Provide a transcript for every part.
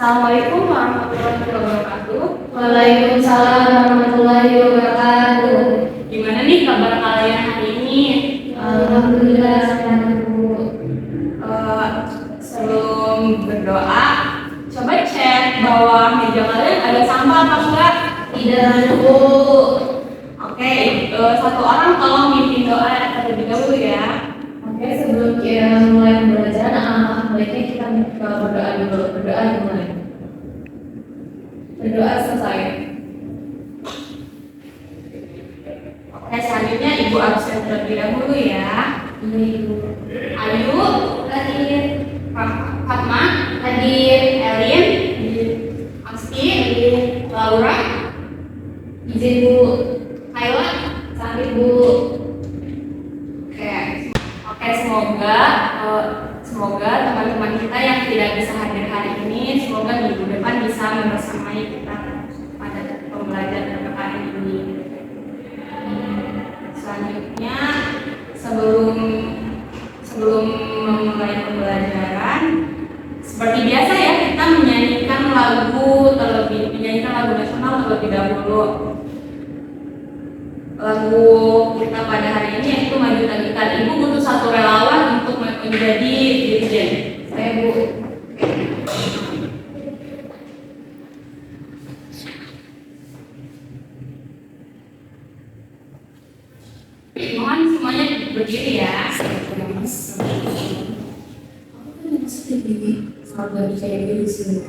Assalamualaikum warahmatullahi wabarakatuh. Waalaikumsalam warahmatullahi wabarakatuh. Gimana nih kabar kalian hari ini? Alhamdulillah sehat Bu. Sebelum berdoa, coba cek bawah meja kalian ada sampah apa enggak? Tidak ada Bu. Oke, satu orang tolong mimpin doa terlebih dahulu ya. Oke, sebelum kita mulai pembelajaran, alangkah baiknya kita berdoa dulu. Berdoa dimulai. Berdoa selesai. Oke, selanjutnya Ibu absen terlebih dahulu ya. Ini Ibu. Ayu, Hadir. Fatma, Hadir. Elin, Hadir. Aski, Laura, Izin Bu. Kayla. Sampai Bu. Oke, semoga teman-teman kita yang tidak bisa hadir hari ini, semoga minggu depan bisa membersamai kita pada pembelajaran PKN ini. Selanjutnya, sebelum memulai pembelajaran, seperti biasa ya, kita menyanyikan lagu nasional terlebih dahulu. Lagu kita pada hari ini yaitu Maju Tangkitan. Ibu butuh satu relawan untuk menjadi dirjen. Saya Bu. Mohon semuanya berdiri ya. Sabar saya dulu sini.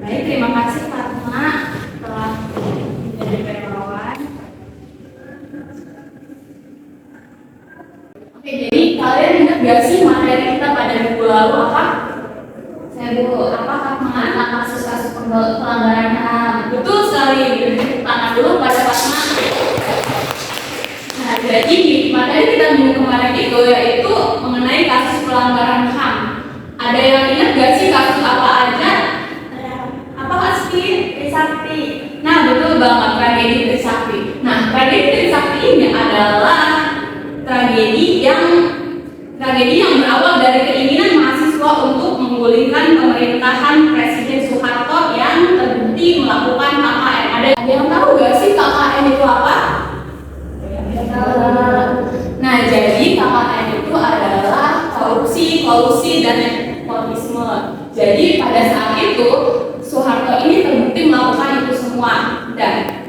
Baik, terima kasih Fatma telah menjadi relawan. Oke, jadi kalian ingat gak sih materi kita pada minggu lalu apa? Saya Bu. Apa Fatma? Tentang kasus-kasus pelanggaran HAM. Betul sekali, beri tepuk tangan dulu pada Fatma. Nah, jadi materi kita minggu kemarin itu yaitu mengenai kasus pelanggaran HAM. Ada yang ingat gak sih kasus apa aja? Apa pasti? Trisakti. Nah, betul banget, tragedi Trisakti. Nah, tragedi Trisakti ini adalah tragedi yang berawal dari keinginan mahasiswa untuk menggulingkan pemerintahan Presiden Soeharto yang terbukti melakukan KKN. Ada yang tahu gak sih KKN itu apa? Nah, jadi KKN itu adalah korupsi, kolusi, dan nepotisme. Jadi pada saat itu Soeharto ini terbukti melakukan itu semua dan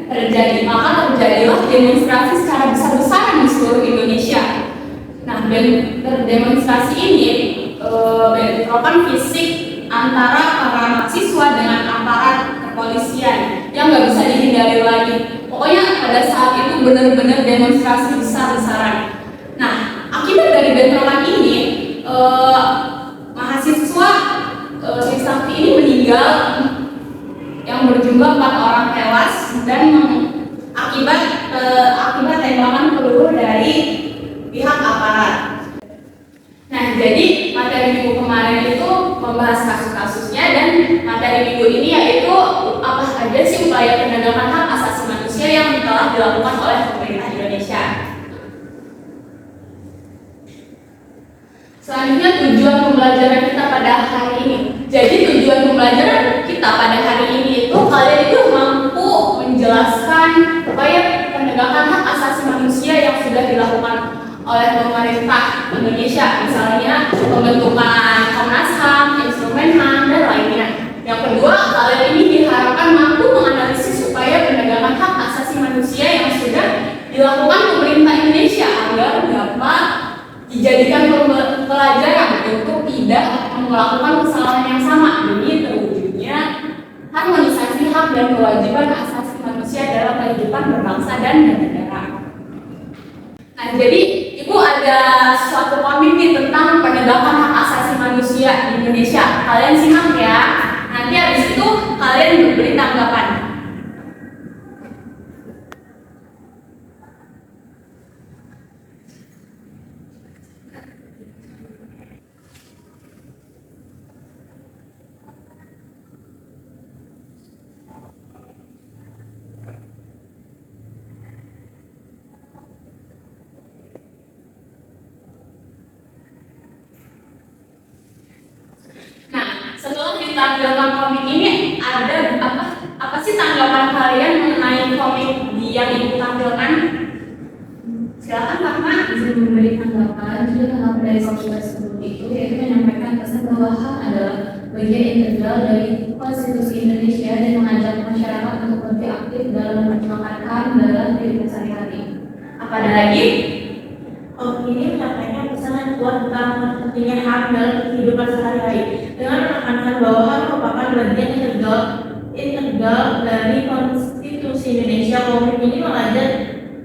maka terjadilah demonstrasi secara besar-besaran di seluruh Indonesia. Nah, dan demonstrasi ini bentrokan fisik antara para mahasiswa dengan aparat kepolisian yang nggak bisa dihindari lagi. Pokoknya pada saat itu benar-benar demonstrasi besar-besaran. Nah, akibat dari bentrokan ini mahasiswa Trisakti ini meninggal yang berjumlah 4 orang tewas dan akibat tembakan peluru dari pihak aparat. Nah, jadi materi minggu kemarin itu membahas kasus-kasusnya, dan materi minggu ini yaitu apa saja sih upaya penegakan hak asasi manusia yang telah dilakukan oleh pemerintah Indonesia. Selanjutnya tujuan pembelajaran kita pada hari ini. Jadi tujuan pembelajaran kita pada hari ini itu kalian itu mampu menjelaskan upaya penegakan hak asasi manusia yang sudah dilakukan oleh pemerintah Indonesia, misalnya pembentukan Komnas HAM, instrumen HAM, dan lainnya. Yang kedua, kalian ini diharapkan mampu menganalisis upaya penegakan hak asasi manusia yang sudah dilakukan pemerintah Indonesia agar dapat dijadikan pelajaran untuk tidak melakukan kesalahan yang sama demi terwujudnya harmonisasi hak dan kewajiban asasi manusia dalam kehidupan berbangsa dan bernegara. Nah, jadi Ibu ada suatu komik nih tentang penegakan hak asasi manusia di Indonesia. Kalian simak ya. Nanti habis itu kalian beri tanggapan. Setelah ditampilkan komik ini, ada apa sih tanggapan kalian mengenai komik yang Ibu tampilkan? Silakan Kak Ma. Izin memberi tanggapan. Jadi tanggapan dari komik tersebut itu yaitu menyampaikan pesan bahwa HAM adalah bagian integral dari Konstitusi Indonesia dan mengajak masyarakat untuk lebih aktif dalam memperjuangkan HAM dalam kehidupan sehari-hari. Apa ada lagi? Komik ini menyampaikan pesan yang kuat tentang pentingnya HAM dalam kehidupan sehari-hari dengan menekankan bahwa HAM merupakan bagian integral dari Konstitusi Indonesia. Komik ini mengajak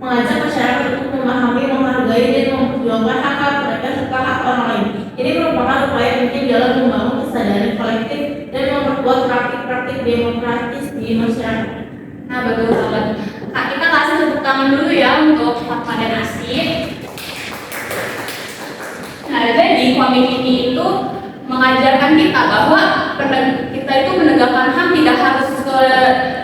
masyarakat untuk memahami, menghargai, dan memperjuangkan hak-hak mereka serta hak orang lain. Ini merupakan upaya penting dalam membangun kesadaran kolektif dan memperkuat praktik-praktik demokratis di masyarakat. Nah, betul banget. Kak, kita kasih tepuk tangan dulu ya untuk Fatma dan Asih. Nah, jadi komik ini itu mengajarkan kita bahwa kita itu menegakkan HAM tidak harus ke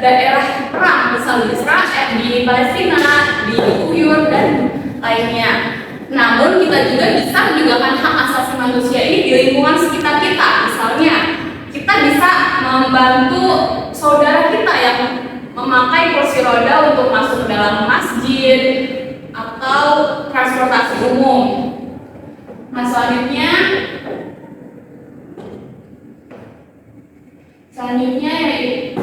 daerah perang, misalnya di Israel, di Palestina, di Uyghur, dan lainnya. Namun kita juga bisa menegakkan hak asasi manusia ini di lingkungan sekitar kita. Misalnya, kita bisa membantu saudara kita yang memakai kursi roda untuk masuk ke dalam masjid atau transportasi umum. Nah, selanjutnya yaitu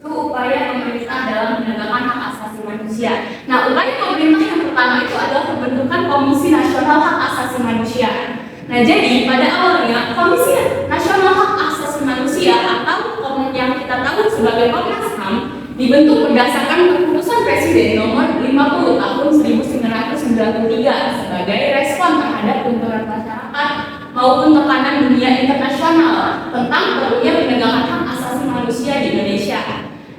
upaya pemerintah dalam menegakkan hak asasi manusia. Nah, upaya pemerintah yang pertama itu adalah pembentukan Komisi Nasional Hak Asasi Manusia. Nah, jadi pada awalnya Komisi Nasional Hak Asasi Manusia atau yang kita tahu sebagai Komnas HAM dibentuk berdasarkan keputusan Presiden nomor 50 tahun 1993 sebagai respon terhadap tuntutan masyarakat maupun tekanan dunia internasional tentang perlunya penegakan hak asasi manusia di Indonesia.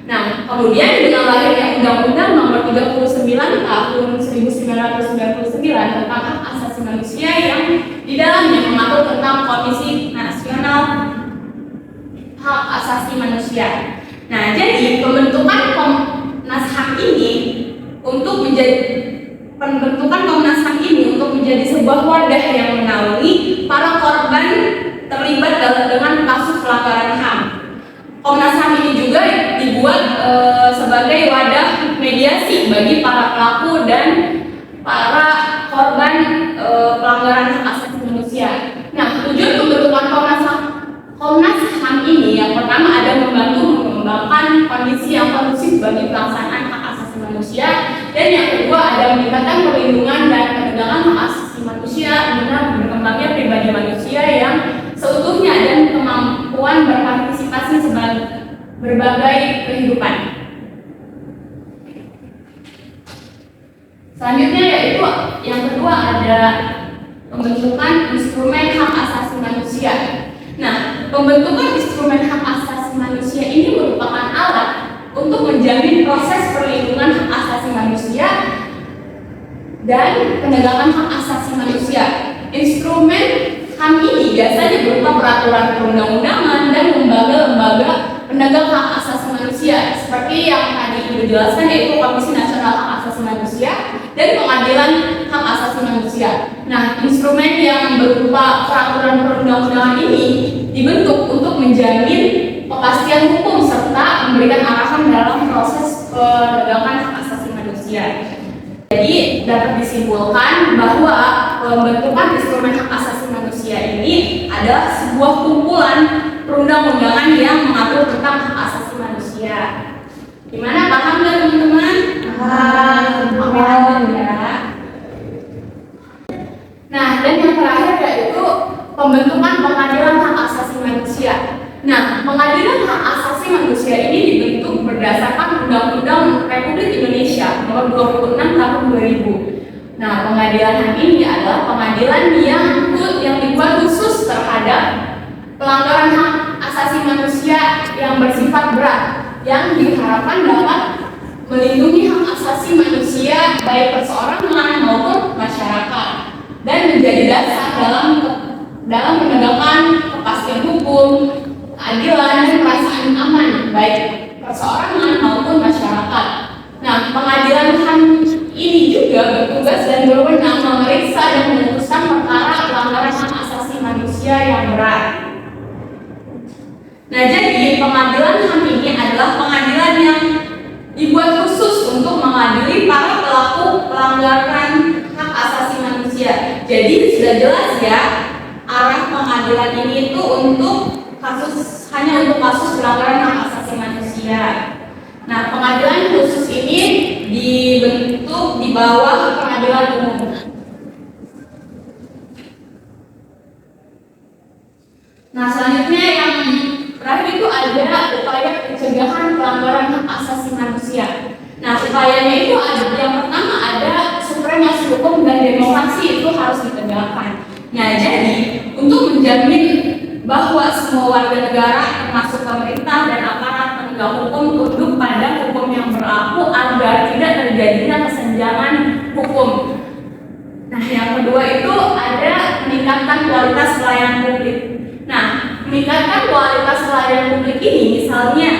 Nah, kemudian dengan lahirnya Undang-Undang Nomor 39 Tahun 1999 tentang hak asasi manusia yang di dalamnya mengatur tentang Komisi Nasional Hak Asasi Manusia. Nah, jadi pembentukan Komnas HAM ini untuk menjadi sebuah wadah yang menaungi para korban terlibat dengan kasus pelanggaran HAM. Komnas HAM ini juga dibuat sebagai wadah mediasi bagi para pelaku dan para korban pelanggaran hak asasi manusia. Nah, tujuan pembentukan Komnas HAM ini yang pertama ada membantu mengembangkan kondisi yang kondusif bagi pelaksanaan hak asasi manusia, dan yang kedua ada meningkatkan perlindungan dan penegakan hak asasi manusia guna berkembangnya pribadi manusia yang seutuhnya dan kemampuan berpartisipasi sebagai berbagai kehidupan. Selanjutnya yaitu yang kedua ada pembentukan instrumen hak asasi manusia. Nah, pembentukan instrumen hak asasi manusia ini merupakan alat untuk menjamin proses perlindungan hak asasi manusia dan penegakan hak asasi manusia. Instrumen HAM ini biasanya berupa peraturan perundang-undangan dan lembaga-lembaga penegak hak asasi manusia seperti yang tadi sudah dijelaskan, yaitu Komisi Nasional Hak Asasi Manusia dan Pengadilan Hak Asasi Manusia. Nah, instrumen yang berupa peraturan perundang-undangan ini dibentuk untuk menjamin kepastian hukum serta memberikan arahan dalam proses penegakan hak asasi manusia. Jadi dapat disimpulkan bahwa pembentukan instrumen hak asasi manusia ini adalah sebuah kumpulan perundang-undangan yang mengatur tentang hak asasi manusia. Gimana, paham nggak teman-teman? Paham ya. Nah, dan yang terakhir yaitu pembentukan pengadilan hak asasi manusia. Nah, pengadilan hak asasi manusia ini dibentuk berdasarkan Undang-Undang Republik Indonesia Nomor 26 Tahun 2000. Nah, pengadilan HAM ini adalah pengadilan yang dibuat khusus terhadap pelanggaran hak asasi manusia yang bersifat berat, yang diharapkan dapat melindungi hak asasi manusia baik perseorangan maupun masyarakat dan menjadi dasar dalam menegakkan kepastian hukum, keadilan dan perasaan aman baik perseorangan maupun masyarakat. Nah, pengadilan HAM ini juga bertugas dan berwenang memeriksa dan memutuskan perkara pelanggaran hak asasi manusia yang berat. Nah, jadi pengadilan HAM ini adalah pengadilan yang dibuat khusus untuk mengadili para pelaku pelanggaran hak asasi manusia. Jadi sudah jelas ya, arah pengadilan ini itu hanya untuk kasus pelanggaran hak asasi manusia. Nah, pengadilan khusus ini dibentuk di bawah pengadilan umum. Nah, selanjutnya yang terakhir itu ada upaya pencegahan pelanggaran hak asasi manusia. Nah, upayanya itu ada, yang pertama ada supremasi hukum dan demokrasi itu harus ditegakkan. Nah, jadi untuk menjamin bahwa semua warga negara termasuk pemerintah dan aparat penegak hukum tunduk pada hukum yang berlaku agar tidak terjadinya kesenjangan hukum. Nah, yang kedua itu ada meningkatkan kualitas pelayanan publik. Nah, meningkatkan kualitas pelayanan publik ini misalnya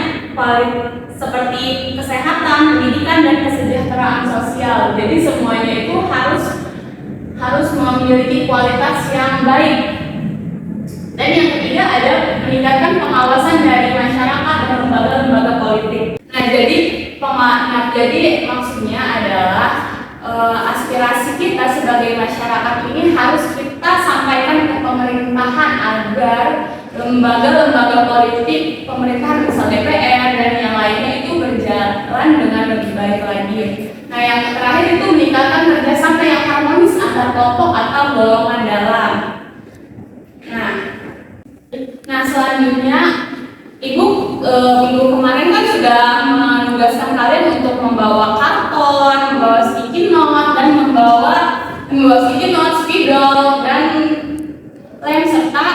seperti kesehatan, pendidikan dan kesejahteraan sosial. Jadi semuanya itu harus memiliki kualitas yang baik. Dan yang ketiga ada meningkatkan pengawasan dari masyarakat dan lembaga-lembaga politik. Nah, jadi maksudnya adalah aspirasi kita sebagai masyarakat ini harus kita sampaikan ke pemerintahan agar lembaga-lembaga politik pemerintahan, misal DPR dan yang lainnya itu berjalan dengan lebih baik lagi. Nah, yang terakhir itu meningkatkan kerjasama yang harmonis antar kelompok atau golongan dalam. Nah, selanjutnya Ibu minggu kemarin kan sudah menugaskan kalian untuk membawa karton, membawa sticky note dan membawa sticky note, spidol dan lem serta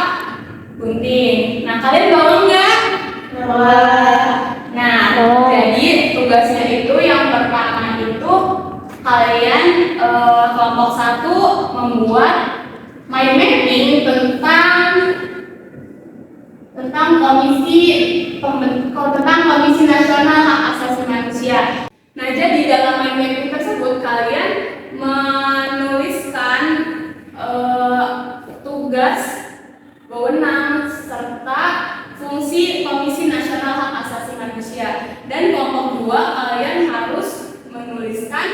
gunting. Nah, kalian bawa enggak? Bawa. Nah, jadi tugasnya itu yang pertama itu kalian kelompok 1 membuat mind mapping tentang Komisi Nasional Hak Asasi Manusia. Nah, jadi dalam mind mapping tersebut kalian menuliskan tugas, wewenang serta fungsi Komisi Nasional Hak Asasi Manusia. Dan kelompok 2 kalian harus menuliskan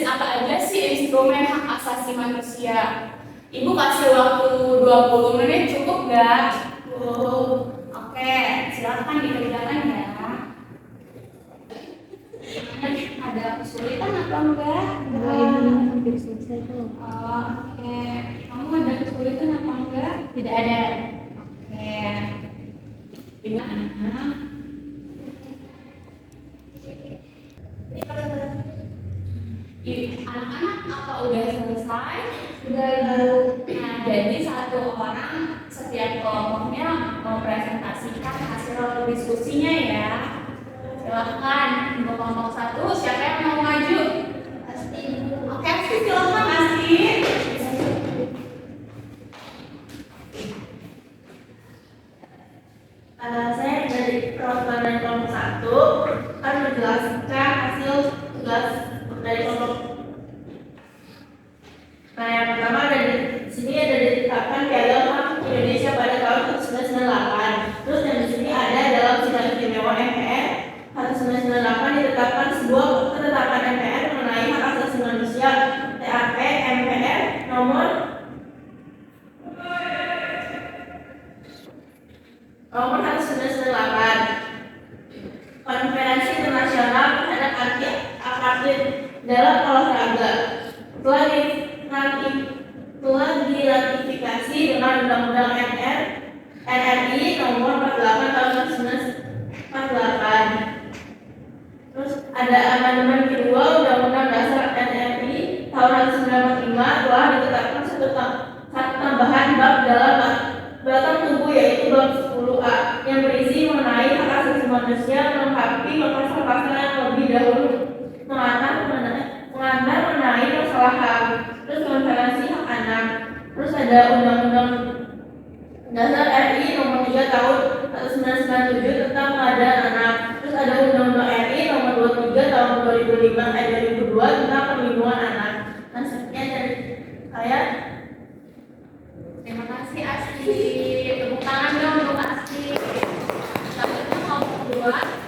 apa aja sih instrumen hak asasi manusia. Ibu kasih waktu 20 menit, cukup nggak? Oke, silakan dikerjakan ya. Ada kesulitan atau enggak? Hampir selesai tuh. Oke, kamu ada kesulitan apa enggak? Tidak ada. Oke, gimana? juga Ibu. Nah, jadi satu orang setiap kelompoknya mempresentasikan hasil diskusinya ya. Silakan untuk kelompok 1, siapa yang mau maju? Pasti Ibu. Oke, Asti, silakan Asti. Saya dari perwakilan kelompok 1 akan menjelaskan hasil tugas dari kelompok. Nah, yang pertama dari sini ada ditetapkan Piagam HAM Indonesia pada tahun 1998. Terus yang di sini ada dalam sidang istimewa MPR 1998 ditetapkan sebuah ketetapan MPR mengenai hak asasi manusia TAP MPR nomor 1998. Konferensi Internasional terhadap Anti-Apartheid dalam olahraga telah diratifikasi dengan Undang-Undang NRI nomor 48 tahun 1948. Terus ada amandemen kedua Undang-Undang Dasar NRI tahun 1945 telah ditetapkan satu tambahan bab dalam batang tubuh yaitu bab 10A yang berisi mengenai hak asasi manusia melengkapi pasal-pasal yang lebih dahulu mengantar mengenai masalah HAM. Terus konferensi hak anak. Terus ada Undang-Undang Dasar RI nomor 3 tahun 1997 tentang pengadaan anak. Terus ada Undang-Undang RI nomor 23 tahun 2002 tentang perlindungan anak. Nah, sekian dari saya. Terima kasih Asti. Tepuk tangan dong untuk Asti. Selanjutnya kelompok 2.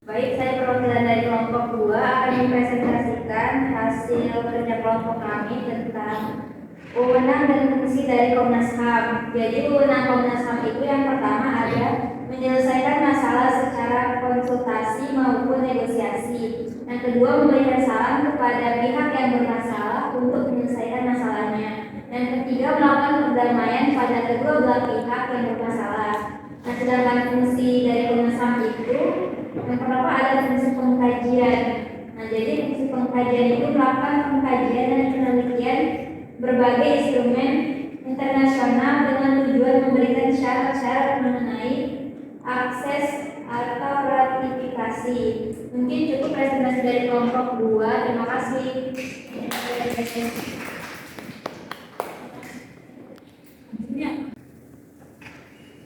Baik, saya perwakilan dari kelompok 2 akan mempresentasikan hasil kerja kelompok kami tentang wewenang dan fungsi dari Komnas HAM. Jadi wewenang Komnas HAM itu yang pertama ada menyelesaikan masalah secara konsultasi maupun negosiasi. Yang kedua, memberikan saran kepada pihak yang bermasalah untuk menyelesaikan masalahnya. Yang ketiga, melakukan perdamaian pada kedua belah pihak yang bermasalah. Nah, sedangkan fungsi dari Komnas HAM itu yang pertama ada fungsi pengkajian. Nah, jadi fungsi pengkajian itu melakukan pengkajian dan penelitian berbagai instrumen internasional dengan tujuan memberikan syarat-syarat mengenai akses atau ratifikasi. Mungkin cukup presentasi dari kelompok 2. Terima kasih.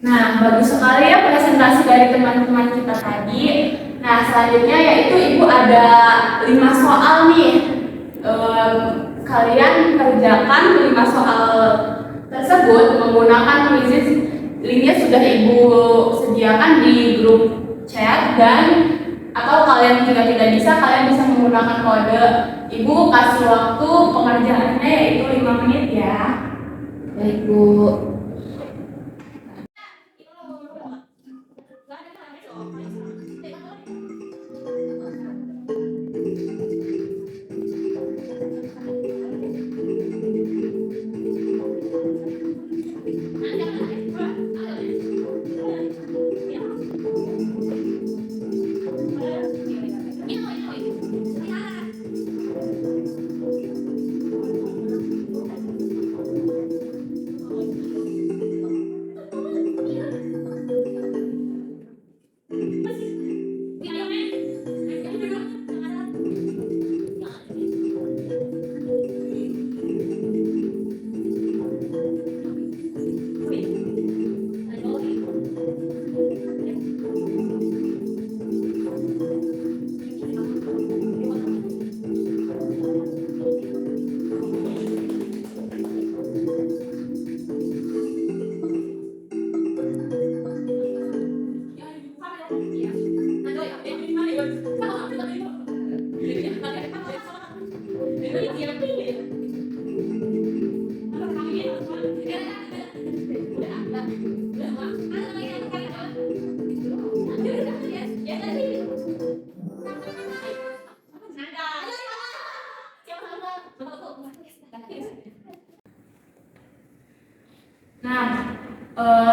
Nah, bagus sekali ya presentasi dari teman-teman kita tadi. Nah, selanjutnya yaitu Ibu ada 5 soal nih. Kalian kerjakan 5 soal tersebut menggunakan quiz linknya sudah Ibu sediakan di grup chat, dan atau kalian jika tidak bisa kalian bisa menggunakan kode. Ibu kasih waktu pengerjaannya yaitu 5 menit ya. Baik, Bu.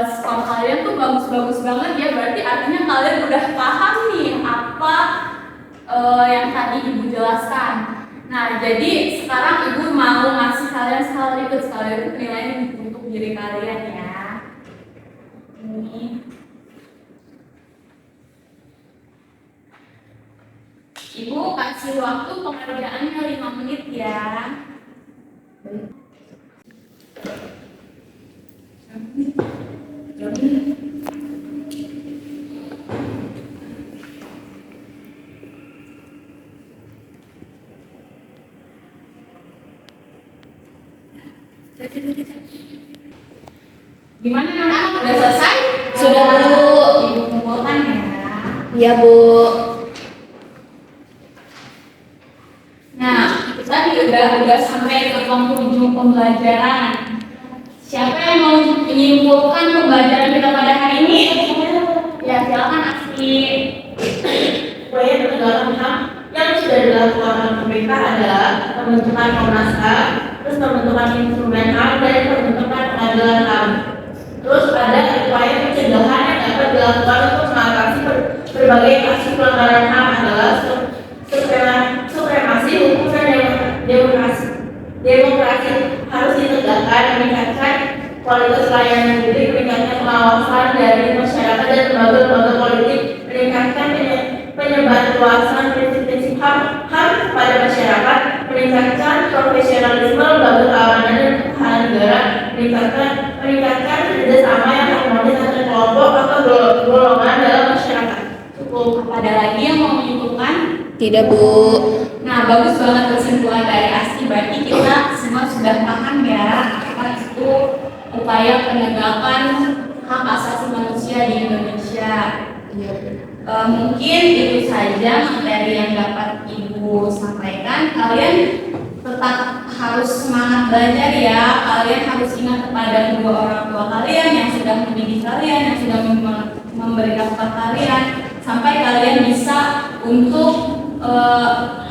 Skor kalian tuh bagus-bagus banget ya, berarti artinya kalian udah paham nih apa yang tadi Ibu jelaskan. Nah, jadi sekarang Ibu mau ngasih kalian sekaligus penilaian untuk diri kalian ya. Ini. Ibu kasih waktu pengerjaannya 5 menit ya. Gimana anak-anak, udah selesai? Sudah, Bu. Ibu kumpulkan ya. Iya, Bu. Nah, itu tadi udah sampai ke penghujung pembelajaran. Siapa yang mau menyimpulkan pembelajaran kita pada hari ini? Ya, silakan Asti. Upaya penegakan HAM yang sudah dilakukan oleh pemerintah adalah pembentukan Komnas HAM, terus pembentukan instrumen HAM, dan pembentukan pengadilan HAM. Terus ada upaya pencegahan yang dapat dilakukan untuk mengatasi berbagai kasus pelanggaran HAM adalah supremasi hukum dan demokrasi harus ditegakkan, meningkatkan kualitas pelayanan publik, meningkatkan pengawasan dari masyarakat dan lembaga-lembaga politik, meningkatkan penyebarluasan prinsip-prinsip HAM kepada masyarakat, meningkatkan profesionalisme lembaga keamanan dan pertahanan negara, meningkatkan kerjasama yang harmonis antar kelompok atau golongan dalam masyarakat. Cukup. Ada lagi yang mau menyimpulkan? Tidak, Bu. Nah, bagus banget kesimpulan dari Asti. Berarti kita semua sudah paham ya apa itu upaya penegakan hak asasi manusia di Indonesia. Mungkin itu saja materi yang dapat Ibu sampaikan. Kalian tetap harus semangat belajar ya. Kalian harus ingat kepada kedua orang tua kalian yang sudah mendidik kalian, yang sudah memberikan kepada kalian, sampai kalian bisa untuk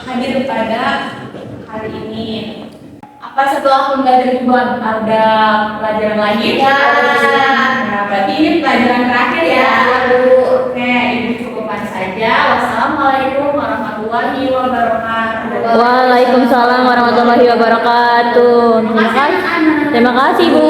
hadir pada hari ini. Apa setelah pembelajaran Ibu ada pelajaran lagi? Ya. Nah, berarti ini pelajaran terakhir ya. Oke, Ibu cukupkan saja. Wassalamualaikum warahmatullahi wabarakatuh. Waalaikumsalam warahmatullahi wabarakatuh. Terima kasih, Bu.